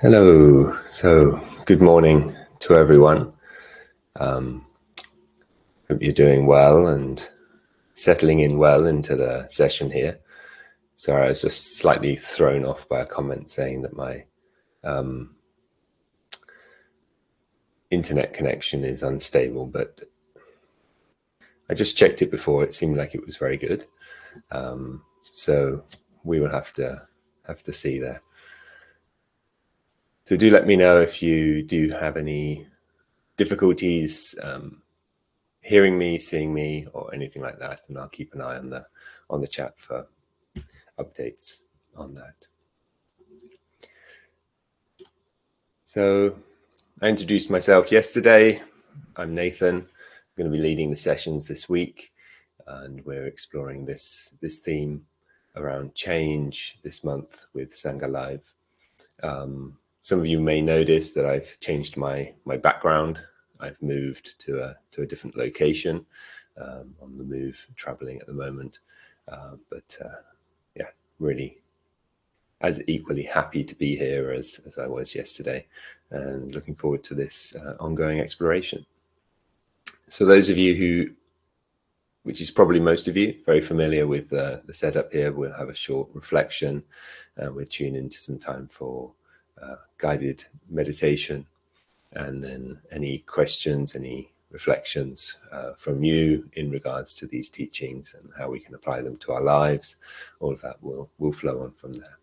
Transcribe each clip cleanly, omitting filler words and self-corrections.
Hello. So, good morning to everyone. Hope you're doing well and settling in well into the session here. Sorry, I was just slightly thrown off by a comment saying that my internet connection is unstable, but I just checked it before. It seemed like it was very good. So we will have to see there. So do let me know if you do have any difficulties hearing me, seeing me, or anything like that, and I'll keep an eye on the chat for updates on that. So I introduced myself yesterday. I'm Nathan. I'm going to be leading the sessions this week, and we're exploring this theme around change this month with Sangha Live. Some of you may notice that I've changed my background. I've moved to a different location. On the move, traveling at the moment, but yeah, really as equally happy to be here as I was yesterday, and looking forward to this ongoing exploration. So those of you who, which is probably most of you, very familiar with the setup here, we'll have a short reflection, and we'll tune into some time for guided meditation, and then any questions, any reflections from you in regards to these teachings and how we can apply them to our lives. All of that will flow on from there.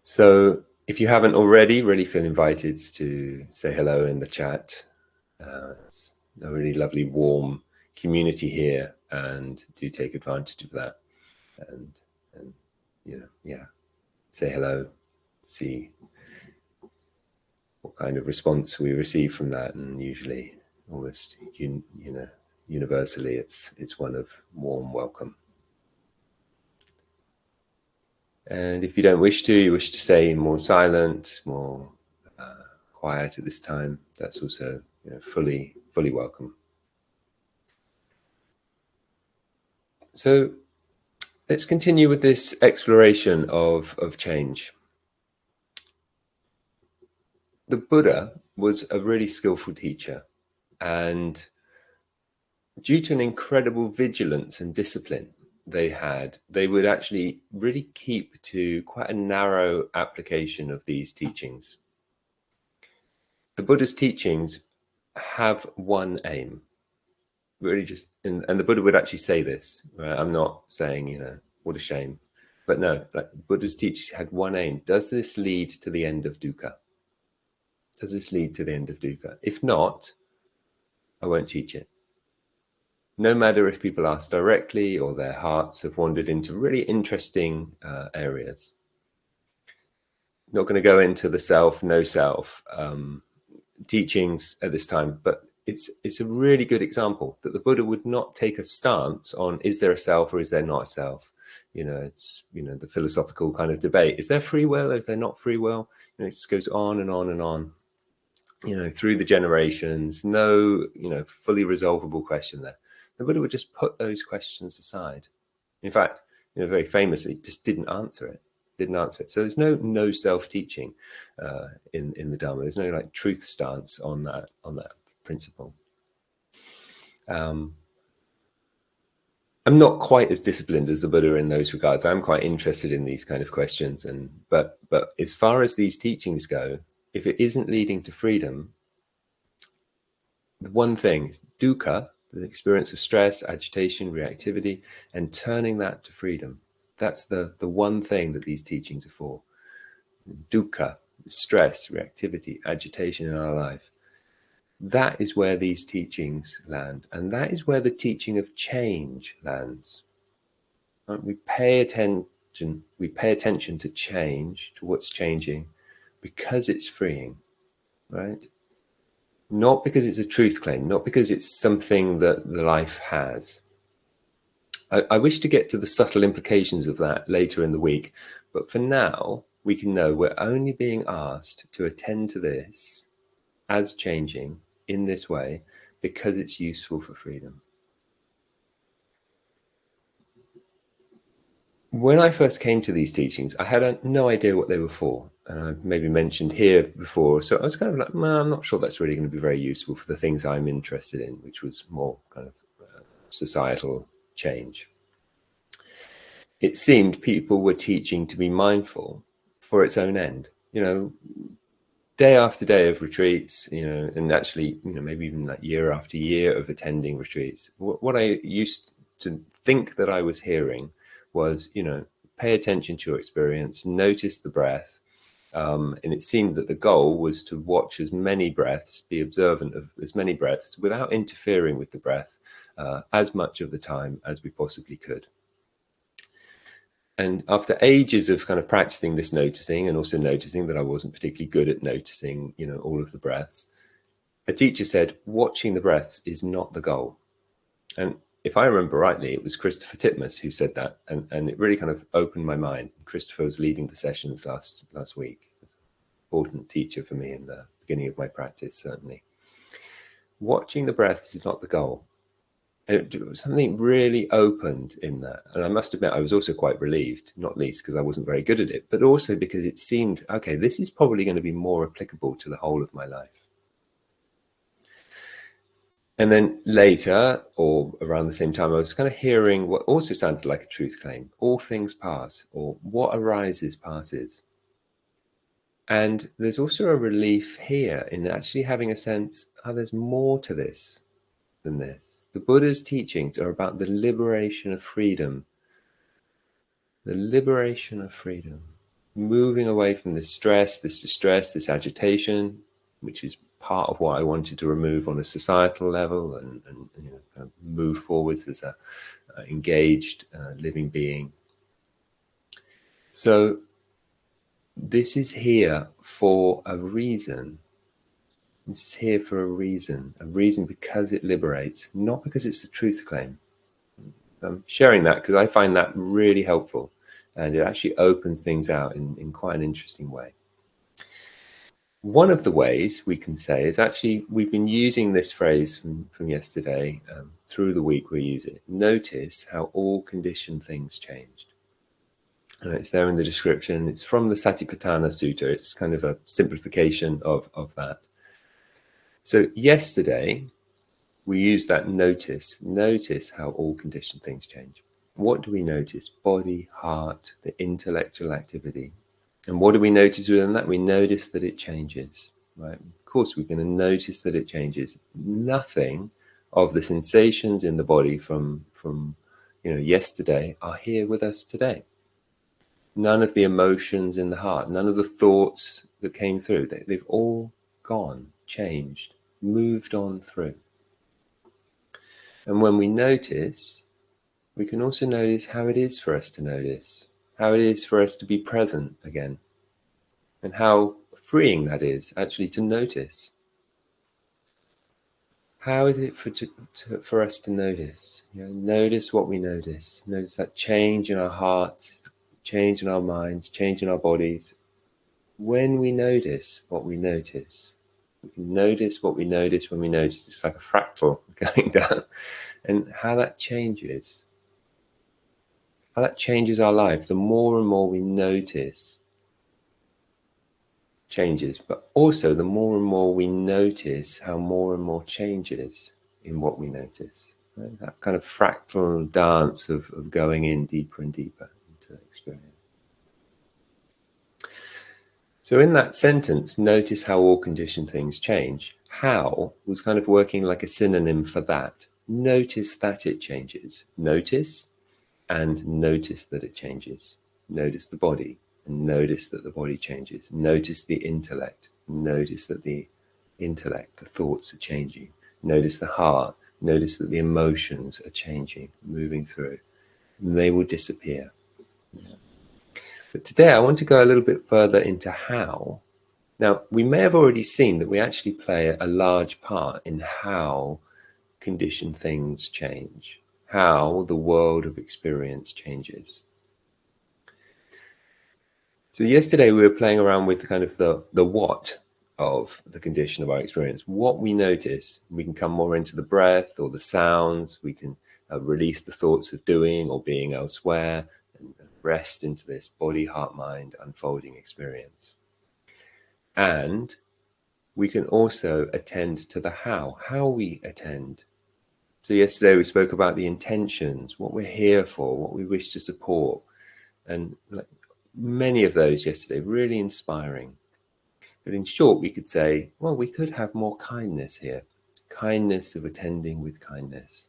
So if you haven't already, really feel invited to say hello in the chat. It's a really lovely, warm community here, and do take advantage of that. And say hello, see what kind of response we receive from that, and usually, almost universally, it's one of warm welcome. And if you don't wish to, you wish to stay more silent, more quiet at this time, that's also fully welcome. So let's continue with this exploration of change. The Buddha was a really skillful teacher, and due to an incredible vigilance and discipline they would actually really keep to quite a narrow application of these teachings. The Buddha's teachings have one aim, really, just, and the Buddha would actually say this, right? I'm not saying, what a shame, but no, like, Buddha's teachings had one aim. Does this lead to the end of dukkha? Does this lead to the end of dukkha? If not, I won't teach it. No matter if people ask directly or their hearts have wandered into really interesting areas. Not going to go into the self, no self teachings at this time, but it's a really good example that the Buddha would not take a stance on, is there a self or is there not a self? It's the philosophical kind of debate. Is there free will or is there not free will? It just goes on and on and on, through the generations. No, fully resolvable question there. The Buddha would just put those questions aside. In fact, very famously, just didn't answer it. So there's no self-teaching in the Dharma. There's no like truth stance on that principle. I'm not quite as disciplined as the Buddha in those regards. I'm quite interested in these kind of questions, but as far as these teachings go, if it isn't leading to freedom, the one thing is dukkha, the experience of stress, agitation, reactivity, and turning that to freedom. That's the one thing that these teachings are for. Dukkha, stress, reactivity, agitation in our life. That is where these teachings land, and that is where the teaching of change lands. We pay attention to change, to what's changing, because it's freeing, right? Not because it's a truth claim, not because it's something that the life has. I wish to get to the subtle implications of that later in the week, but for now, we can know we're only being asked to attend to this as changing in this way because it's useful for freedom. When I first came to these teachings, I had no idea what they were for. And I maybe mentioned here before. So I was kind of like, well, I'm not sure that's really going to be very useful for the things I'm interested in, which was more kind of societal change. It seemed people were teaching to be mindful for its own end. Day after day of retreats, and actually, maybe even like year after year of attending retreats. What I used to think that I was hearing was, pay attention to your experience, notice the breath. And it seemed that the goal was to watch as many breaths, be observant of as many breaths without interfering with the breath as much of the time as we possibly could. And after ages of kind of practicing this noticing, and also noticing that I wasn't particularly good at noticing, all of the breaths, a teacher said, watching the breaths is not the goal. And if I remember rightly, it was Christopher Titmuss who said that. And it really kind of opened my mind. Christopher was leading the sessions last week. Important teacher for me in the beginning of my practice, certainly. Watching the breaths is not the goal. And something really opened in that. And I must admit, I was also quite relieved, not least because I wasn't very good at it, but also because it seemed, okay, this is probably going to be more applicable to the whole of my life. And then later, or around the same time, I was kind of hearing what also sounded like a truth claim. All things pass, or what arises passes. And there's also a relief here in actually having a sense, there's more to this than this. The Buddha's teachings are about the liberation of freedom. The liberation of freedom. Moving away from this stress, this distress, this agitation, which is part of what I wanted to remove on a societal level and kind of move forwards as a engaged living being. So this is here for a reason. It's here for a reason because it liberates, not because it's a truth claim. I'm sharing that because I find that really helpful, and it actually opens things out in quite an interesting way. One of the ways we can say is actually, we've been using this phrase from yesterday, through the week we use it. Notice how all conditioned things changed. It's there in the description. It's from the Satipatthana Sutta. It's kind of a simplification of that. So yesterday, we used that notice how all conditioned things change. What do we notice? Body, heart, the intellectual activity. And what do we notice within that? We notice that it changes, right? Of course, we're going to notice that it changes. Nothing of the sensations in the body from yesterday are here with us today. None of the emotions in the heart, none of the thoughts that came through, they've all gone, changed, moved on through. And when we notice, we can also notice how it is for us to notice, how it is for us to be present again, and how freeing that is actually to notice. How is it for us to notice? Notice what we notice. Notice that change in our hearts, change in our minds, change in our bodies. When we notice what we notice, we can notice what we notice when we notice. It's like a fractal going down, and how that changes our life. The more and more we notice changes, but also the more and more we notice how more and more changes in what we notice. Right? That kind of fractal dance of going in deeper and deeper into experience. So in that sentence, notice how all conditioned things change. How was kind of working like a synonym for that. Notice that it changes. Notice and notice that it changes. Notice the body and notice that the body changes. Notice the intellect. Notice that the intellect, the thoughts are changing. Notice the heart. Notice that the emotions are changing, moving through. And they will disappear. Yeah. But today I want to go a little bit further into how. Now, we may have already seen that we actually play a large part in how conditioned things change, how the world of experience changes. So yesterday we were playing around with kind of the what of the condition of our experience, what we notice. We can come more into the breath or the sounds. We can release the thoughts of doing or being elsewhere and rest into this body, heart, mind unfolding experience. And we can also attend to the how we attend. So yesterday we spoke about the intentions, what we're here for, what we wish to support, and many of those yesterday, really inspiring. But in short, we could say, well, we could have more kindness here, kindness of attending with kindness.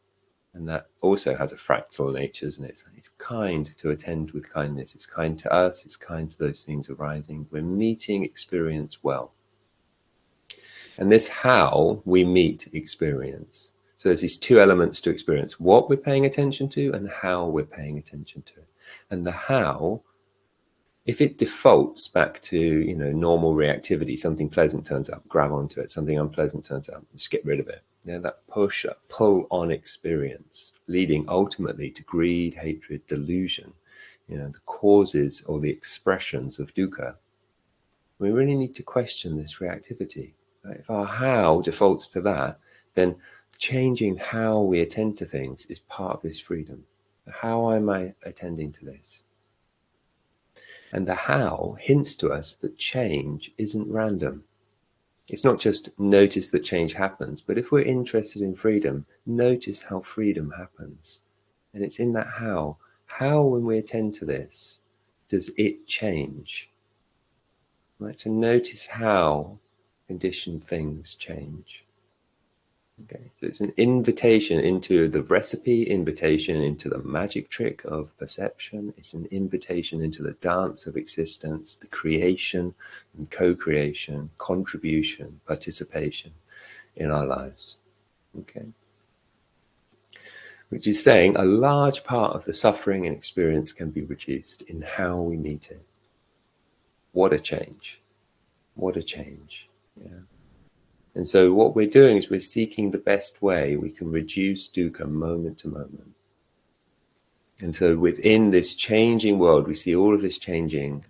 And that also has a fractal nature, isn't it? It's kind to attend with kindness. It's kind to us. It's kind to those things arising. We're meeting experience well. And this how we meet experience. So there's these two elements to experience, what we're paying attention to and how we're paying attention to it. And the how, if it defaults back to, normal reactivity, something pleasant turns up, grab onto it, something unpleasant turns up, just get rid of it. That push, that pull on experience, leading ultimately to greed, hatred, delusion, the causes or the expressions of dukkha. We really need to question this reactivity. If our how defaults to that, then changing how we attend to things is part of this freedom. How am I attending to this? And the how hints to us that change isn't random. It's not just notice that change happens, but if we're interested in freedom, notice how freedom happens. And it's in that how. How, when we attend to this, does it change? Right? To notice how conditioned things change. Okay, so it's an invitation into the recipe, invitation into the magic trick of perception. It's an invitation into the dance of existence, the creation and co-creation, contribution, participation in our lives. Okay, which is saying a large part of the suffering and experience can be reduced in how we meet it. What a change! What a change! Yeah. And so what we're doing is we're seeking the best way we can reduce dukkha moment to moment. And so within this changing world, we see all of this changing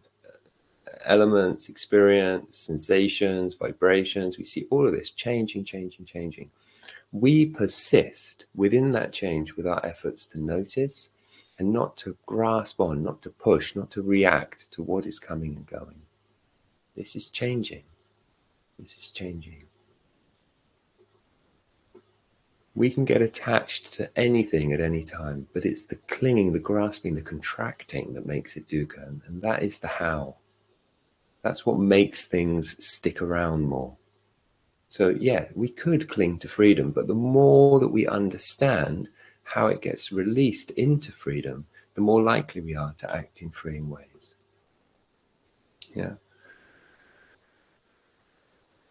elements, experience, sensations, vibrations. We see all of this changing. We persist within that change with our efforts to notice and not to grasp on, not to push, not to react to what is coming and going. This is changing. This is changing. We can get attached to anything at any time, but it's the clinging, the grasping, the contracting that makes it dukkha, and that is the how. That's what makes things stick around more. So yeah, we could cling to freedom, but the more that we understand how it gets released into freedom, the more likely we are to act in freeing ways. Yeah.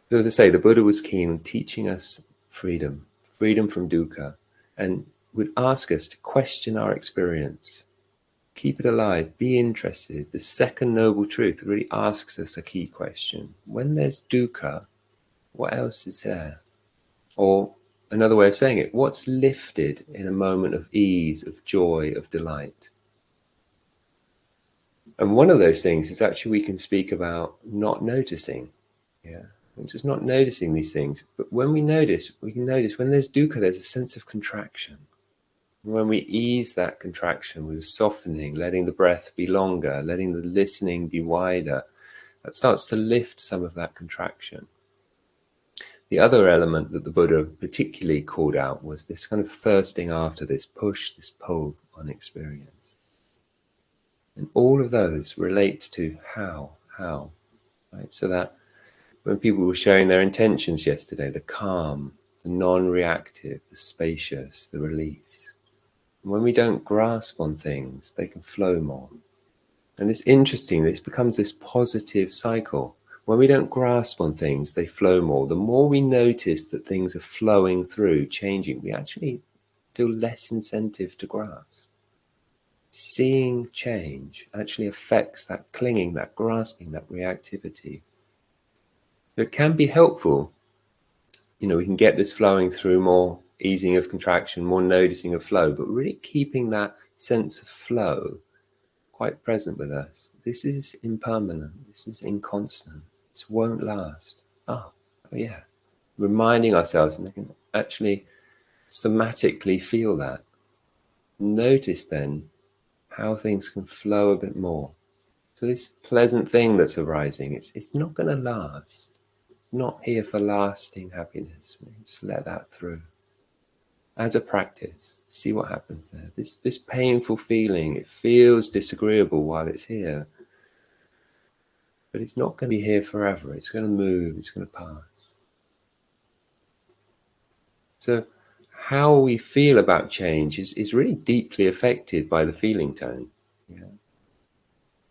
So as I say, the Buddha was keen on teaching us freedom from dukkha, and would ask us to question our experience, keep it alive, be interested. The second noble truth really asks us a key question. When there's dukkha, what else is there? Or another way of saying it, what's lifted in a moment of ease, of joy, of delight? And one of those things is actually we can speak about not noticing. Yeah. We're just not noticing these things. But when we notice, we can notice when there's dukkha, there's a sense of contraction. And when we ease that contraction, we're softening, letting the breath be longer, letting the listening be wider. That starts to lift some of that contraction. The other element that the Buddha particularly called out was this kind of thirsting after, this push, this pull on experience. And all of those relate to how, right? So that when people were sharing their intentions yesterday, the calm, the non-reactive, the spacious, the release. And when we don't grasp on things, they can flow more. And it's interesting, this becomes this positive cycle. When we don't grasp on things, they flow more. The more we notice that things are flowing through, changing, we actually feel less incentive to grasp. Seeing change actually affects that clinging, that grasping, that reactivity. It can be helpful. We can get this flowing through, more easing of contraction, more noticing of flow, but really keeping that sense of flow quite present with us. This is impermanent. This is inconstant. This won't last. Oh yeah. Reminding ourselves, and we can actually somatically feel that. Notice then how things can flow a bit more. So this pleasant thing that's arising, it's not going to last. It's not here for lasting happiness. Just let that through. As a practice, see what happens there. This painful feeling, it feels disagreeable while it's here, but it's not going to be here forever. It's going to move, it's going to pass. So how we feel about change is really deeply affected by the feeling tone. Yeah.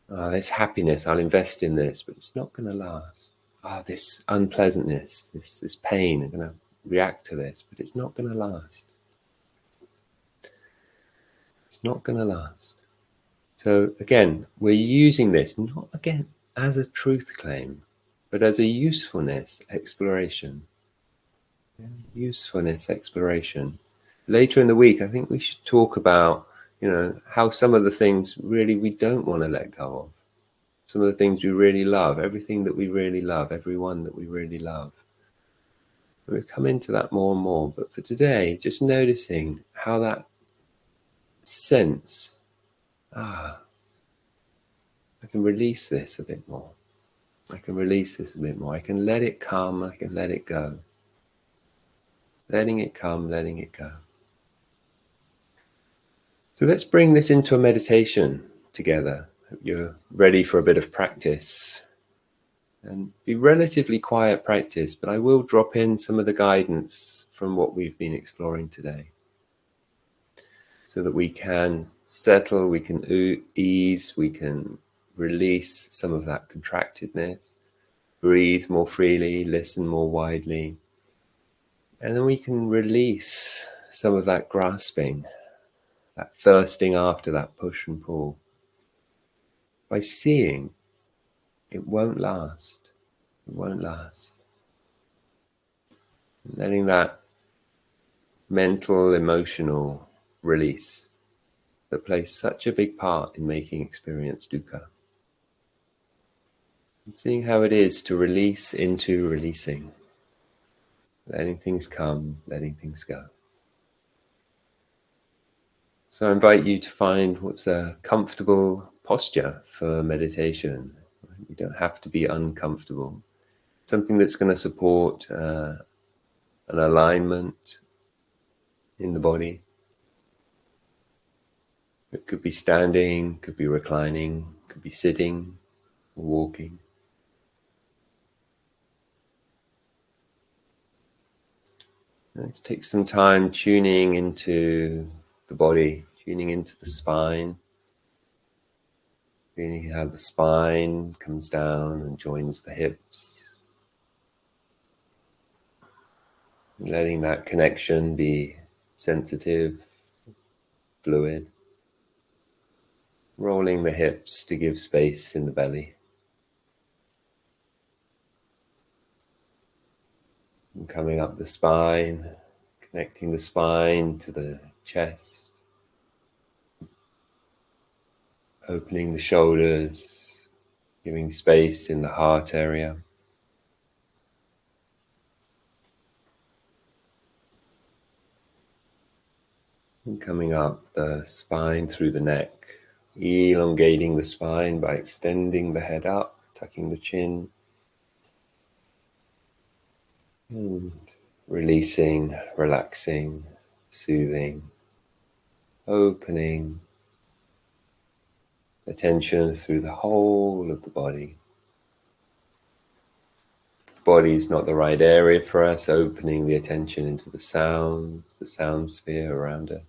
Oh, this happiness, I'll invest in this, but it's not going to last. Ah, this unpleasantness, this pain, I'm going to react to this, but it's not going to last. It's not going to last. So again, we're using this not again as a truth claim, but as a usefulness exploration. Yeah, usefulness exploration. Later in the week, I think we should talk about, how some of the things really we don't want to let go of. Some of the things we really love, everything that we really love, everyone that we really love. We'll come into that more and more. But for today, just noticing how that sense, I can release this a bit more. I can release this a bit more. I can let it come, I can let it go. Letting it come, letting it go. So let's bring this into a meditation together. Hope you're ready for a bit of practice. And be relatively quiet practice, but I will drop in some of the guidance from what we've been exploring today, so that we can settle, we can ease, we can release some of that contractedness, breathe more freely, listen more widely, and then we can release some of that grasping, that thirsting after, that push and pull, by seeing it won't last. It won't last. Letting that mental, emotional release that plays such a big part in making experience dukkha. And seeing how it is to release into releasing, letting things come, letting things go. So I invite you to find what's a comfortable posture for meditation. You don't have to be uncomfortable. Something that's going to support an alignment in the body. It could be standing, could be reclining, could be sitting or walking. Let's take some time tuning into the body, tuning into the spine, feeling how the spine comes down and joins the hips. Letting that connection be sensitive, fluid. Rolling the hips to give space in the belly. And coming up the spine, connecting the spine to the chest. Opening the shoulders, giving space in the heart area. And coming up the spine through the neck, elongating the spine by extending the head up, tucking the chin, and releasing, relaxing, soothing, opening attention through the whole of the body. If the body is not the right area for us, opening the attention into the sound sphere around us.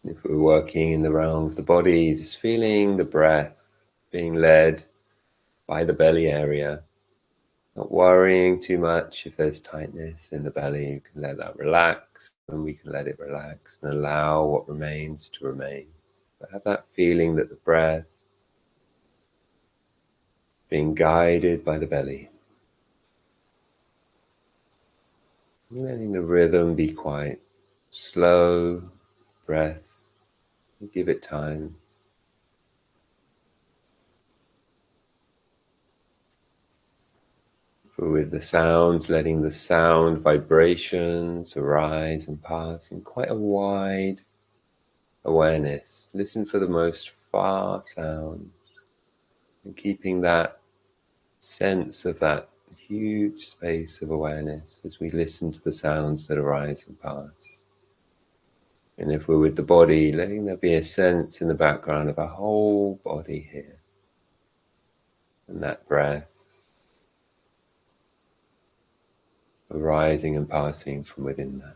If we're working in the realm of the body, just feeling the breath being led by the belly area, not worrying too much if there's tightness in the belly. You can let that relax, and we can let it relax and allow what remains to remain. But have that feeling that the breath being guided by the belly. Letting the rhythm be quite slow breath. Give it time. we're with the sounds, letting the sound vibrations arise and pass in quite a wide awareness. Listen for the most far sounds and keeping that sense of that huge space of awareness as we listen to the sounds that arise and pass. And if we're with the body, letting there be a sense in the background of a whole body here. And that breath arising and passing from within that.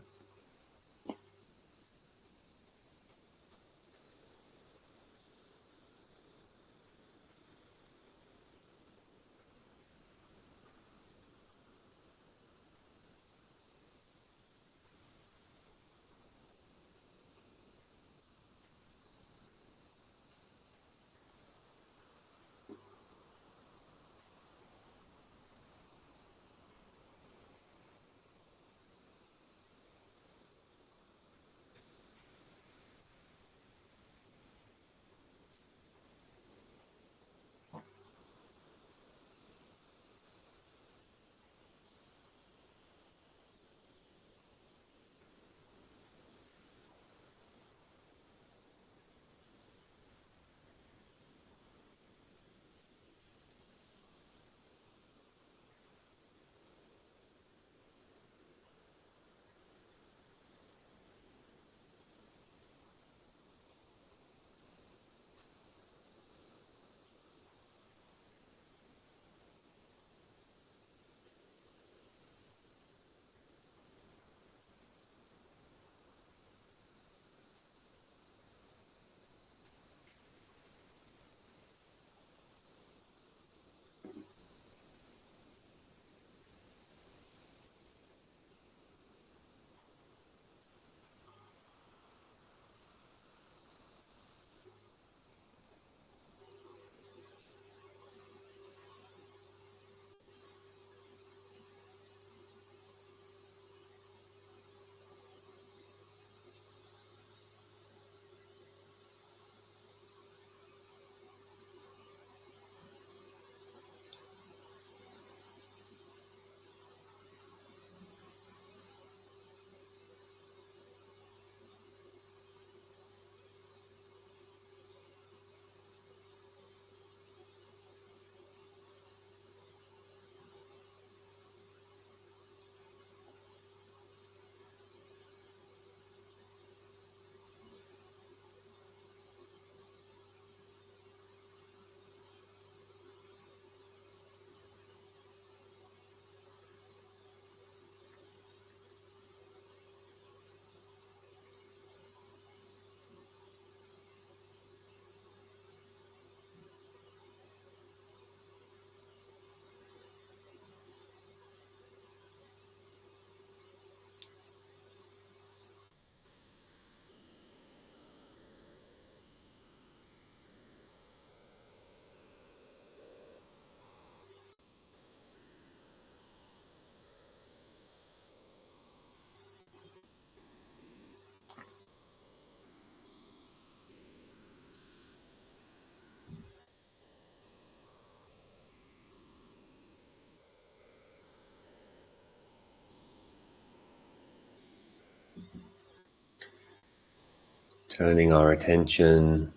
Turning our attention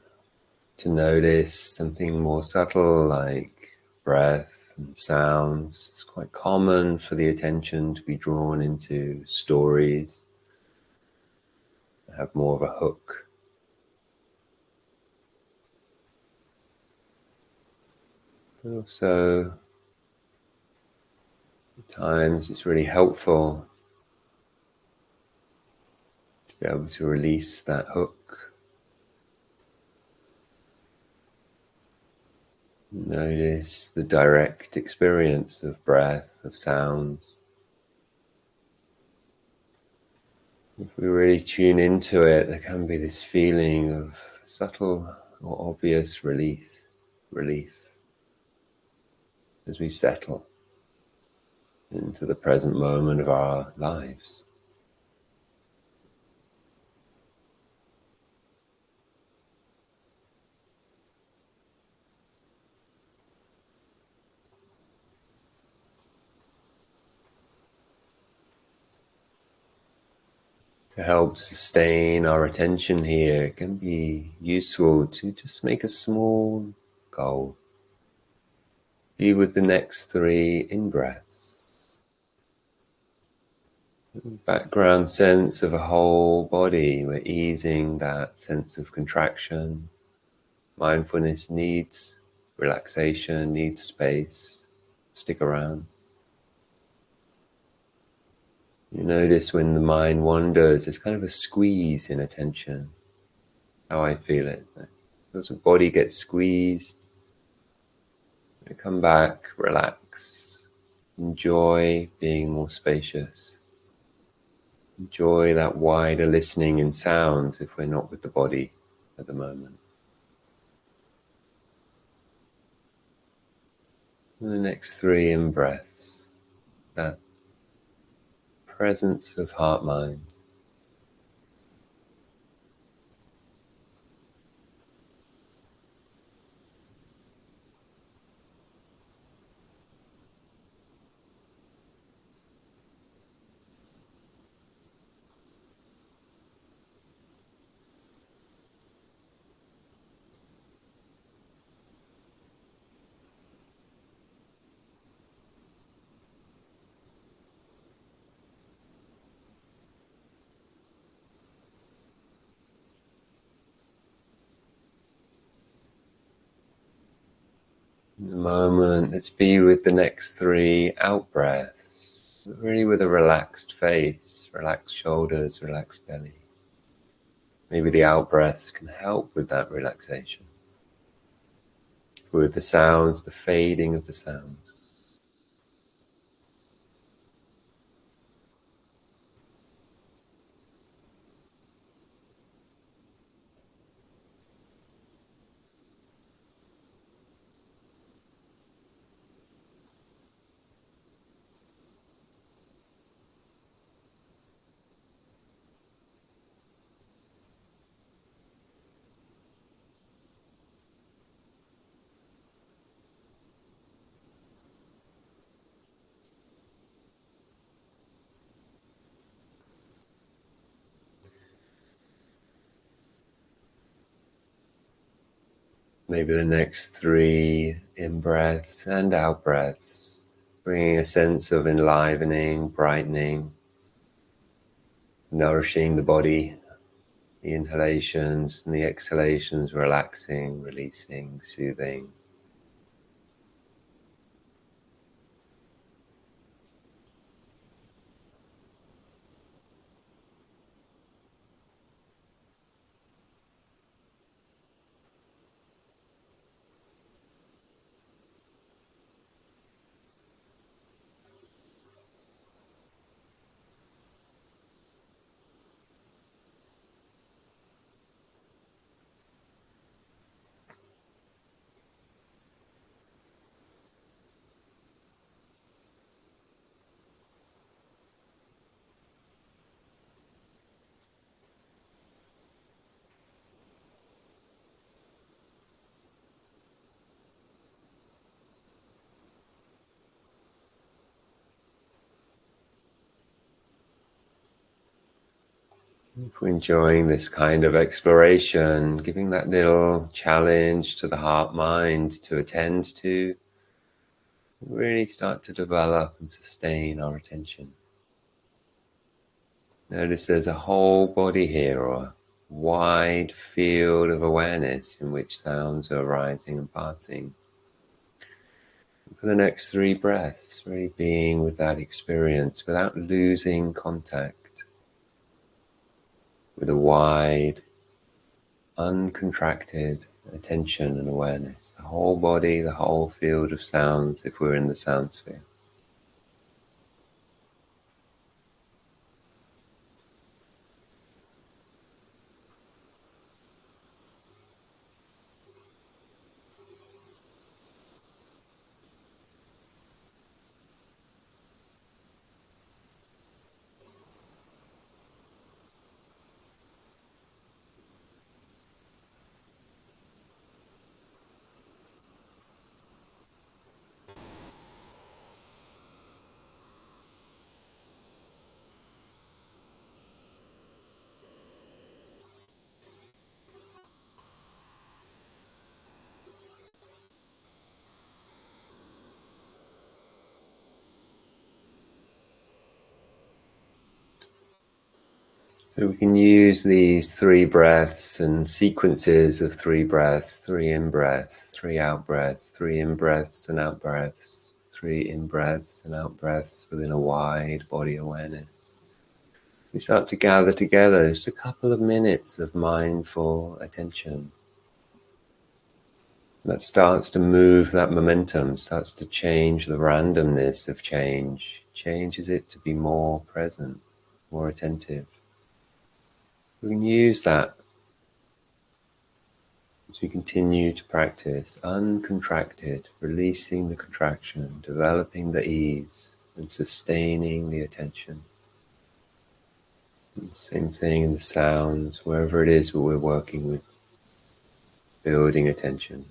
to notice something more subtle like breath and sounds. It's quite common for the attention to be drawn into stories that have more of a hook. But also, at times it's really helpful to be able to release that hook. Notice the direct experience of breath, of sounds. If we really tune into it, there can be this feeling of subtle or obvious relief as we settle into the present moment of our lives. To help sustain our attention here, it can be useful to just make a small goal. Be with the next 3 in-breaths. Background sense of a whole body. We're easing that sense of contraction. Mindfulness needs relaxation, needs space. Stick around. You notice when the mind wanders, it's kind of a squeeze in attention. How I feel it. As the body gets squeezed, come back, relax. Enjoy being more spacious. Enjoy that wider listening in sounds if we're not with the body at the moment. And the next 3 in-breaths, that presence of heart-mind. In the moment, let's be with the next 3 out-breaths, really with a relaxed face, relaxed shoulders, relaxed belly. Maybe the out-breaths can help with that relaxation. With the sounds, the fading of the sounds. Maybe the next 3 in-breaths and out-breaths, bringing a sense of enlivening, brightening, nourishing the body. The inhalations and the exhalations, relaxing, releasing, soothing. If we're enjoying this kind of exploration, giving that little challenge to the heart-mind to attend to, really start to develop and sustain our attention. Notice there's a whole body here, or a wide field of awareness in which sounds are arising and passing. For the next 3 breaths, really being with that experience without losing contact with a wide, uncontracted attention and awareness. The whole body, the whole field of sounds if we're in the sound sphere. So we can use these 3 breaths and sequences of 3 breaths, 3 in breaths, 3 out breaths, 3 in breaths and out breaths, 3 in breaths and out breaths within a wide body awareness. We start to gather together just a couple of minutes of mindful attention. That starts to move that momentum, starts to change the randomness of change, changes it to be more present, more attentive. We can use that as we continue to practice uncontracted, releasing the contraction, developing the ease, and sustaining the attention. And same thing in the sounds, wherever it is what we're working with, building attention.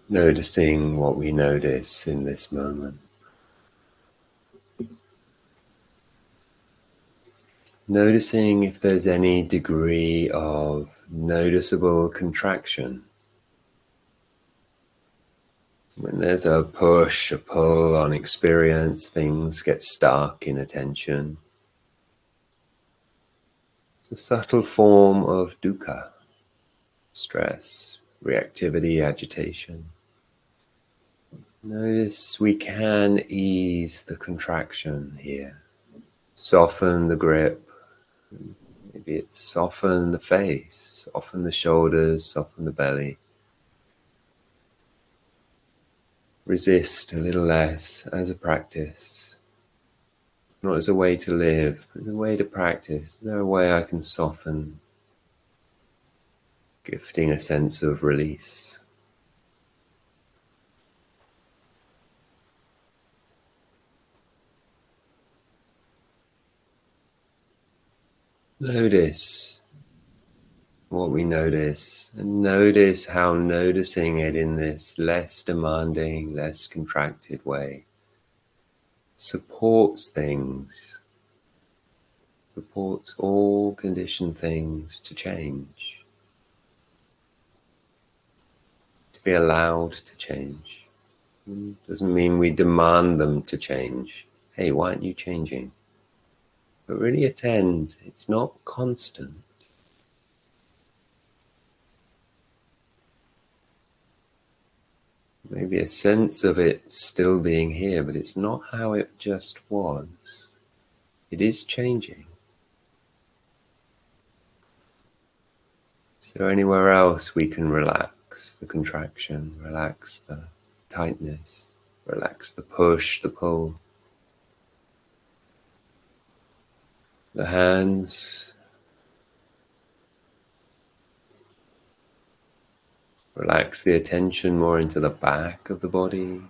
Noticing what we notice in this moment. Noticing if there's any degree of noticeable contraction. When there's a push, a pull on experience, things get stuck in attention. It's a subtle form of dukkha, stress, reactivity, agitation. Notice we can ease the contraction here. Soften the grip. Maybe it's soften the face, soften the shoulders, soften the belly. Resist a little less as a practice. Not as a way to live, but as a way to practice. Is there a way I can soften, gifting a sense of release? Notice what we notice, and notice how noticing it in this less demanding, less contracted way supports things, supports all conditioned things to change, to be allowed to change. Doesn't mean we demand them to change. Hey, why aren't you changing? But really attend, it's not constant. Maybe a sense of it still being here, but it's not how it just was. It is changing. Is there anywhere else we can relax the contraction, relax the tightness, relax the push, the pull? The hands, relax the attention more into the back of the body.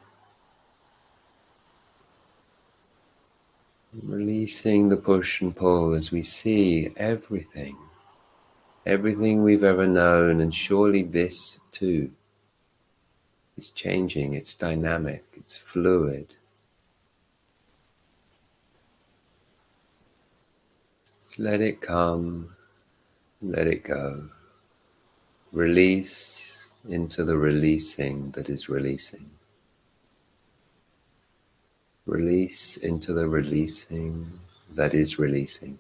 Releasing the push and pull as we see everything we've ever known, and surely this too is changing, it's dynamic, it's fluid. Just let it come, let it go. Release into the releasing that is releasing. Release into the releasing that is releasing.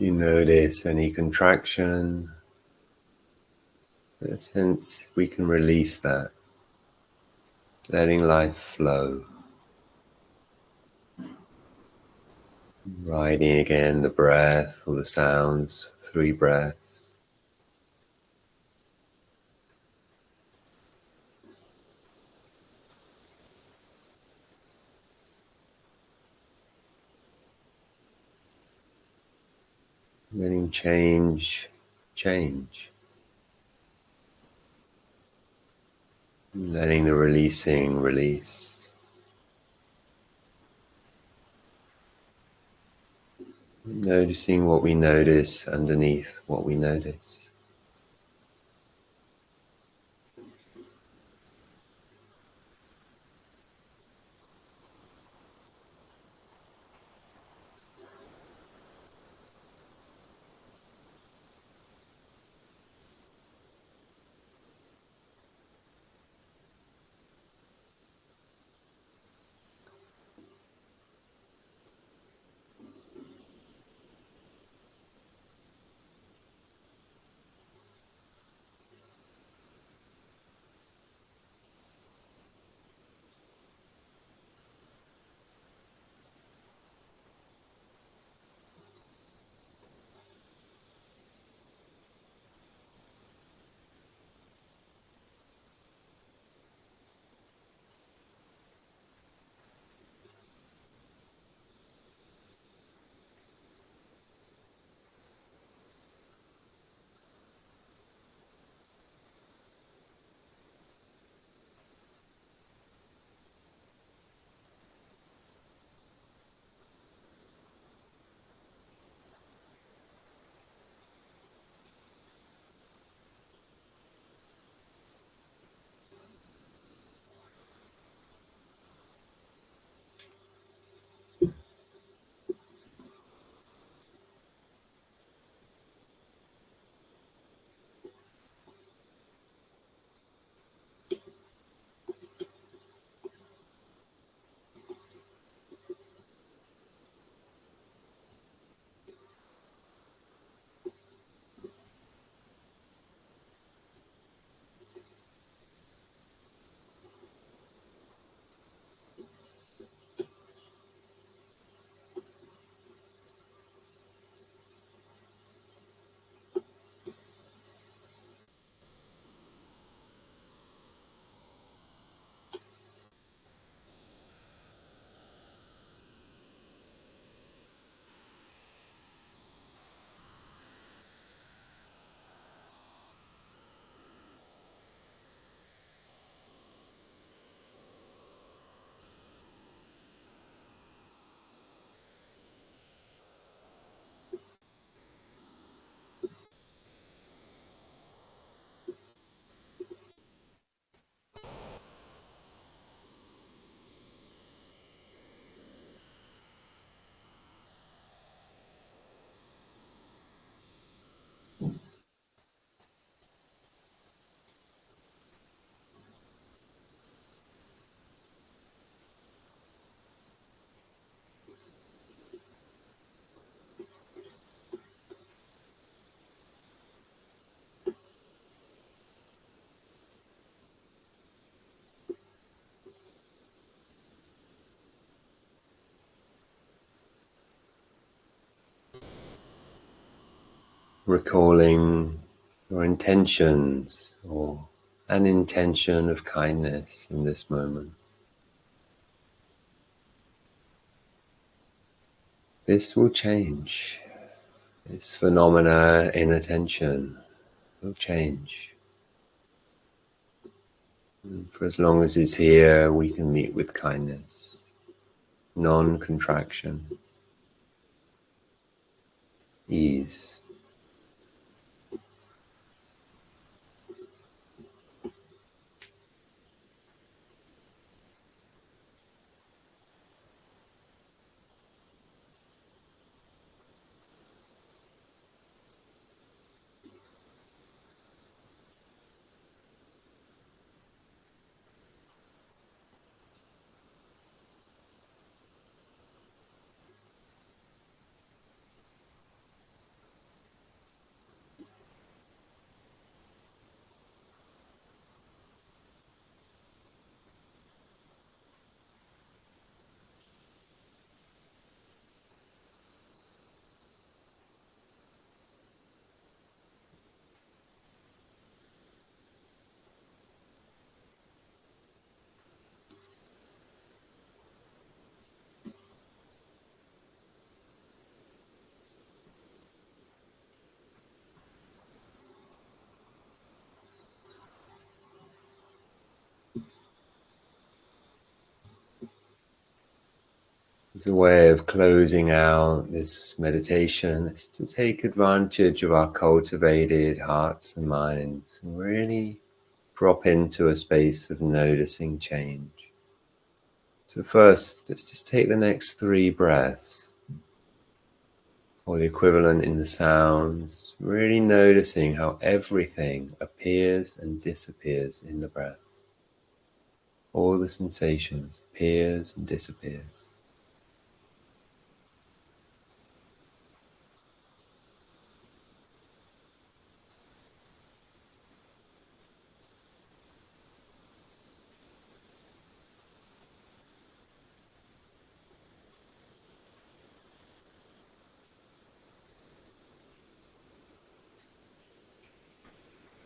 You notice any contraction, in a sense we can release that, letting life flow. Riding again the breath or the sounds, 3 breaths. Letting change. Letting the releasing release. Noticing what we notice underneath what we notice. Recalling your intentions or an intention of kindness in this moment. This will change. This phenomena, inattention, will change. And for as long as it's here, we can meet with kindness, non-contraction, ease. As a way of closing out this meditation, is to take advantage of our cultivated hearts and minds and really drop into a space of noticing change. So first, let's just take the next 3 breaths, or the equivalent in the sounds, really noticing how everything appears and disappears in the breath. All the sensations appears and disappears.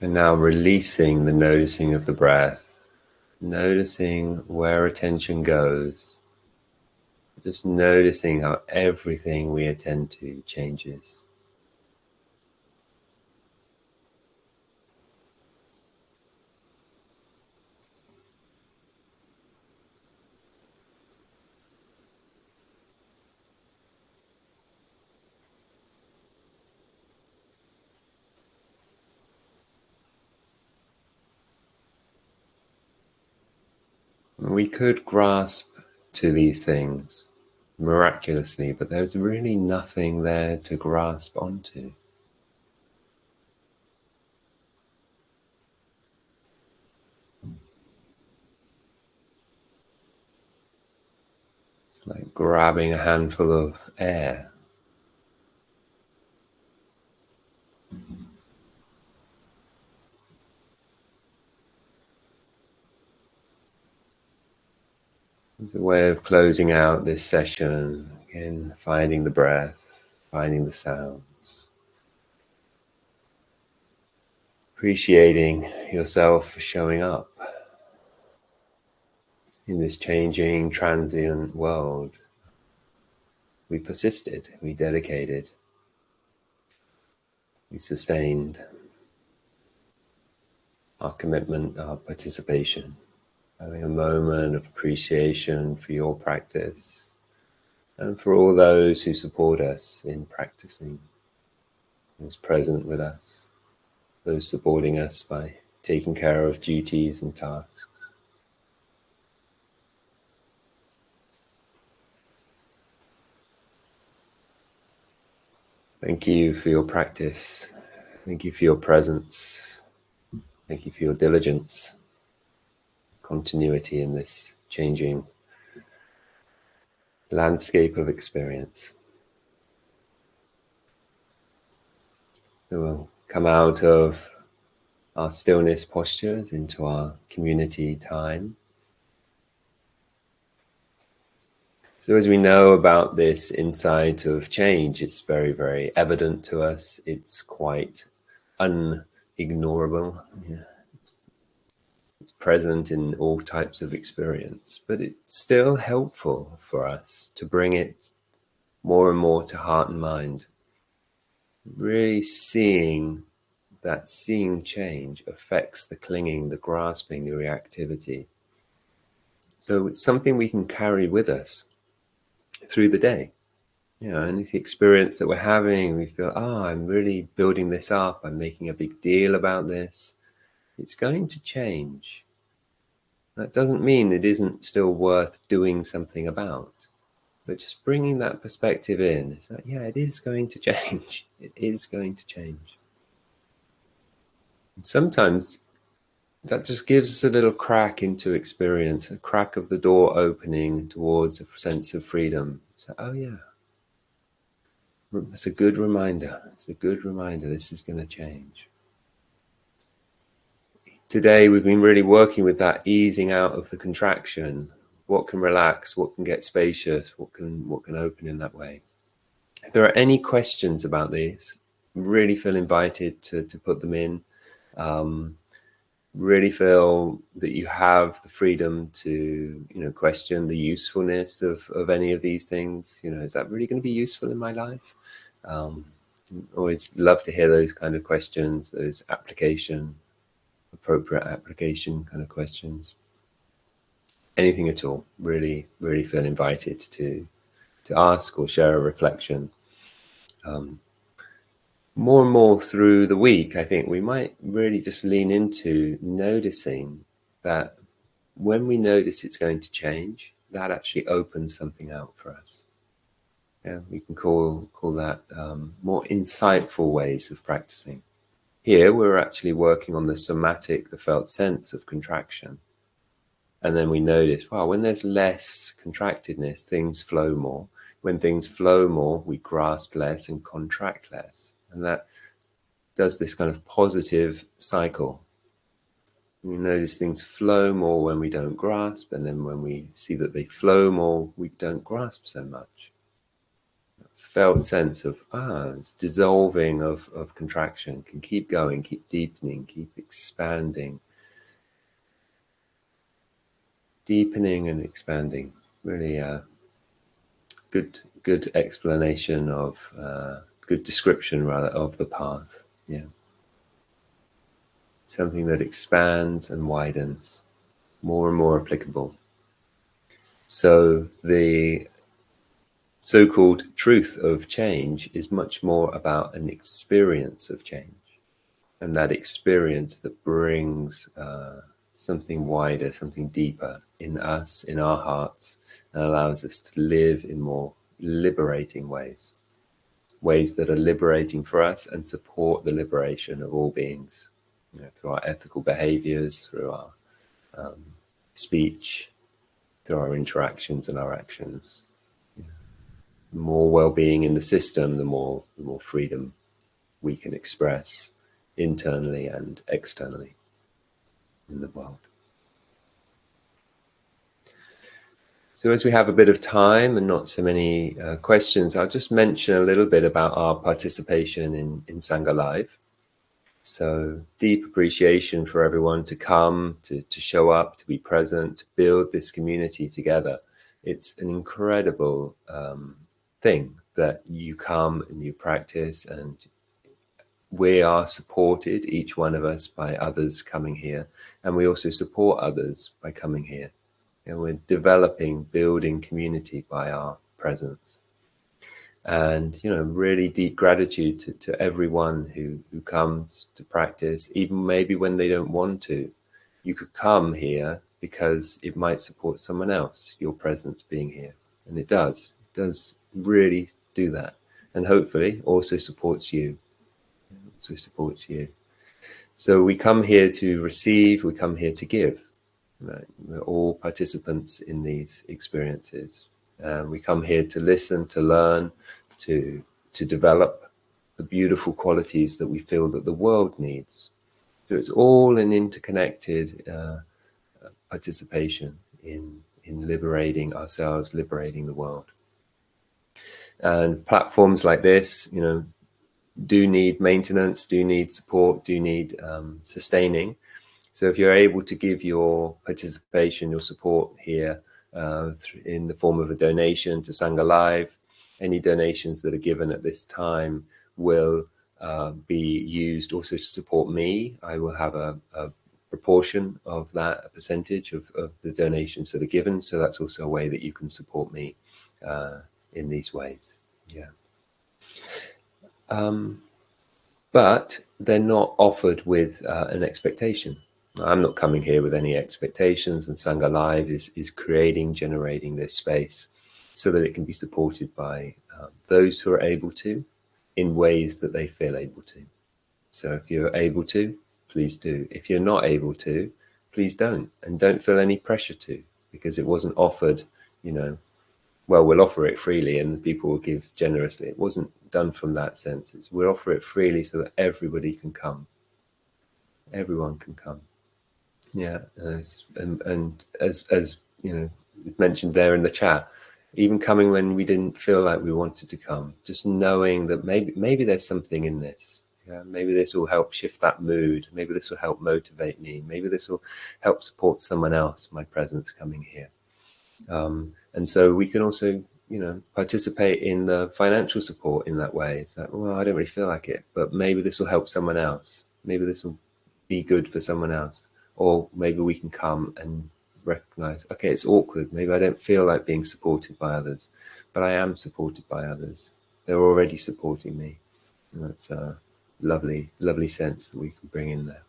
And now releasing the noticing of the breath, noticing where attention goes, just noticing how everything we attend to changes. We could grasp to these things miraculously, but there's really nothing there to grasp onto. It's like grabbing a handful of air. It's a way of closing out this session, again, finding the breath, finding the sounds, appreciating yourself for showing up in this changing, transient world. We persisted, we dedicated, we sustained our commitment, our participation, having a moment of appreciation for your practice and for all those who support us in practicing, those present with us, those supporting us by taking care of duties and tasks. Thank you for your practice. Thank you for your presence. Thank you for your diligence, continuity in this changing landscape of experience. We will come out of our stillness postures into our community time. So as we know about this insight of change, it's very, very evident to us. It's quite unignorable. Yeah. It's present in all types of experience, but it's still helpful for us to bring it more and more to heart and mind. Really seeing that seeing change affects the clinging, the grasping, the reactivity. So it's something we can carry with us through the day. And if the experience that we're having, we feel, I'm really building this up, I'm making a big deal about this, it's going to change. That doesn't mean it isn't still worth doing something about, but just bringing that perspective in, it's like, it is going to change. It is going to change. And sometimes that just gives us a little crack into experience, a crack of the door opening towards a sense of freedom. So, it's a good reminder. It's a good reminder this is going to change. Today we've been really working with that easing out of the contraction. What can relax? What can get spacious? What can open in that way? If there are any questions about these, really feel invited to put them in. Really feel that you have the freedom to question the usefulness of any of these things. Is that really going to be useful in my life? Always love to hear those kind of questions, those appropriate application kind of questions. Anything at all, really feel invited to to ask or share a reflection. More and more through the week, I think we might really just lean into noticing that when we notice it's going to change, that actually opens something out for us. Yeah, we can call that more insightful ways of practicing. Here, we're actually working on the somatic, the felt sense of contraction. And then we notice, wow, when there's less contractedness, things flow more. When things flow more, we grasp less and contract less. And that does this kind of positive cycle. We notice things flow more when we don't grasp, and then when we see that they flow more, we don't grasp so much. Felt sense of, it's dissolving of contraction can keep going, keep deepening, keep expanding. Deepening and expanding. Really good explanation of, good description rather, of the path. Yeah. Something that expands and widens, more and more applicable. So the so-called truth of change is much more about an experience of change, and that experience that brings something wider, something deeper in us, in our hearts, and allows us to live in more liberating ways that are liberating for us and support the liberation of all beings, through our ethical behaviors, through our speech, through our interactions and our actions. The more well-being in the system, the more freedom we can express internally and externally in the world. So as we have a bit of time and not so many questions, I'll just mention a little bit about our participation in Sangha Live. So deep appreciation for everyone to come, to show up, to be present, to build this community together. It's an incredible thing that you come and you practice, and we are supported, each one of us, by others coming here, and we also support others by coming here. And we're developing, building community by our presence. And, really deep gratitude to everyone who comes to practice, even maybe when they don't want to. You could come here because it might support someone else, your presence being here. And it does really do that. And hopefully also supports you. So we come here to receive, we come here to give. Right? We're all participants in these experiences. We come here to listen, to learn, to develop the beautiful qualities that we feel that the world needs. So it's all an interconnected participation in liberating ourselves, liberating the world. And platforms like this, do need maintenance, do need support, do need sustaining. So if you're able to give your participation, your support here in the form of a donation to Sangha Live, any donations that are given at this time will be used also to support me. I will have a proportion of that, a percentage of the donations that are given. So that's also a way that you can support me in these ways. Yeah. But they're not offered with an expectation. I'm not coming here with any expectations, and Sangha Live is generating this space so that it can be supported by those who are able to, in ways that they feel able to. So if you're able to, please do. If you're not able to, please don't. And don't feel any pressure to, because it wasn't offered, well, we'll offer it freely and people will give generously. It wasn't done from that sense. We'll offer it freely so that everybody can come. Everyone can come. Yeah, and as mentioned there in the chat, even coming when we didn't feel like we wanted to come, just knowing that maybe there's something in this. Yeah, maybe this will help shift that mood. Maybe this will help motivate me. Maybe this will help support someone else, my presence coming here. And so we can also, participate in the financial support in that way. It's like, well, I don't really feel like it, but maybe this will help someone else. Maybe this will be good for someone else. Or maybe we can come and recognize, okay, it's awkward. Maybe I don't feel like being supported by others. but I am supported by others. They're already supporting me. And that's a lovely, lovely sense that we can bring in there.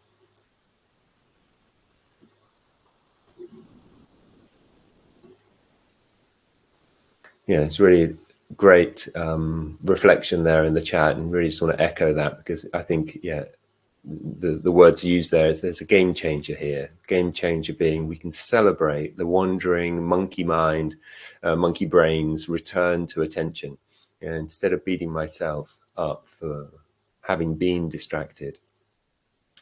Yeah, it's really great reflection there in the chat, and really just want to echo that, because I think, yeah, the words used there is there's a game changer here. Game changer being we can celebrate the wandering monkey mind, monkey brains return to attention. And instead of beating myself up for having been distracted.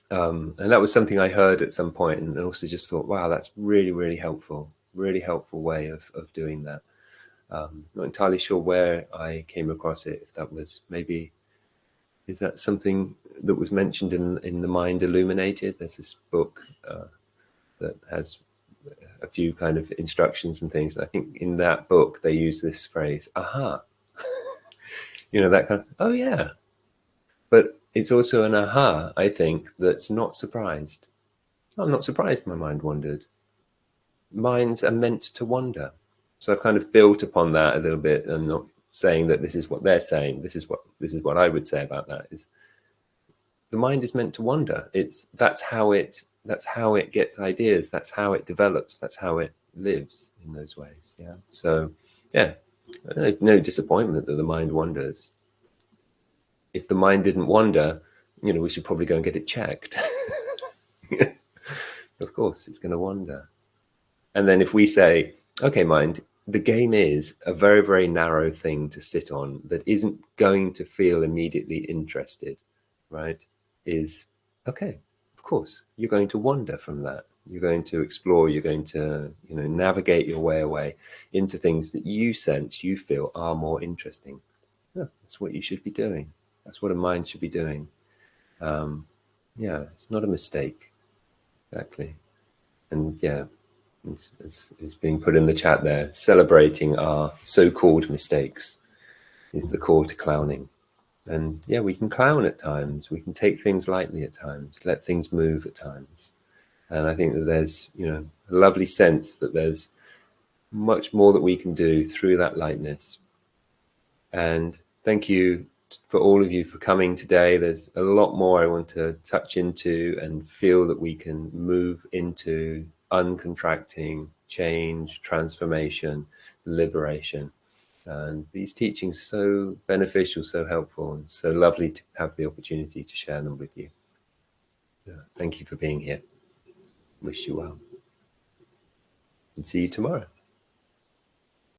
And that was something I heard at some point, and also just thought, wow, that's really, really helpful way of doing that. Not entirely sure where I came across it, if that was maybe, is that something that was mentioned in The Mind Illuminated? There's this book that has a few kind of instructions and things. And I think in that book they use this phrase, aha. That kind of, oh yeah. But it's also an aha, I think, that's not surprised. I'm not surprised my mind wandered. Minds are meant to wander. So I've kind of built upon that a little bit. I'm not saying that this is what they're saying. This is what I would say about that, is the mind is meant to wander. That's how it gets ideas. That's how it develops. That's how it lives in those ways. Yeah. So yeah, no disappointment that the mind wanders. If the mind didn't wander, we should probably go and get it checked. Of course, it's going to wander. And then if we say, okay, mind, the game is a very, very narrow thing to sit on that isn't going to feel immediately interested, right? Is okay, of course, you're going to wander from that. You're going to explore, you're going to, navigate your way away into things that you sense, you feel are more interesting. Yeah, that's what you should be doing. That's what a mind should be doing. Yeah, it's not a mistake. Exactly. And yeah, it's being put in the chat there. Celebrating our so-called mistakes is the core to clowning. And yeah, we can clown at times. We can take things lightly at times, let things move at times. And I think that there's, a lovely sense that there's much more that we can do through that lightness. And thank you for all of you for coming today. There's a lot more I want to touch into and feel that we can move into uncontracting, change, transformation, liberation. And these teachings are so beneficial, so helpful, and so lovely to have the opportunity to share them with you. Thank you for being here. Wish you well. And see you tomorrow.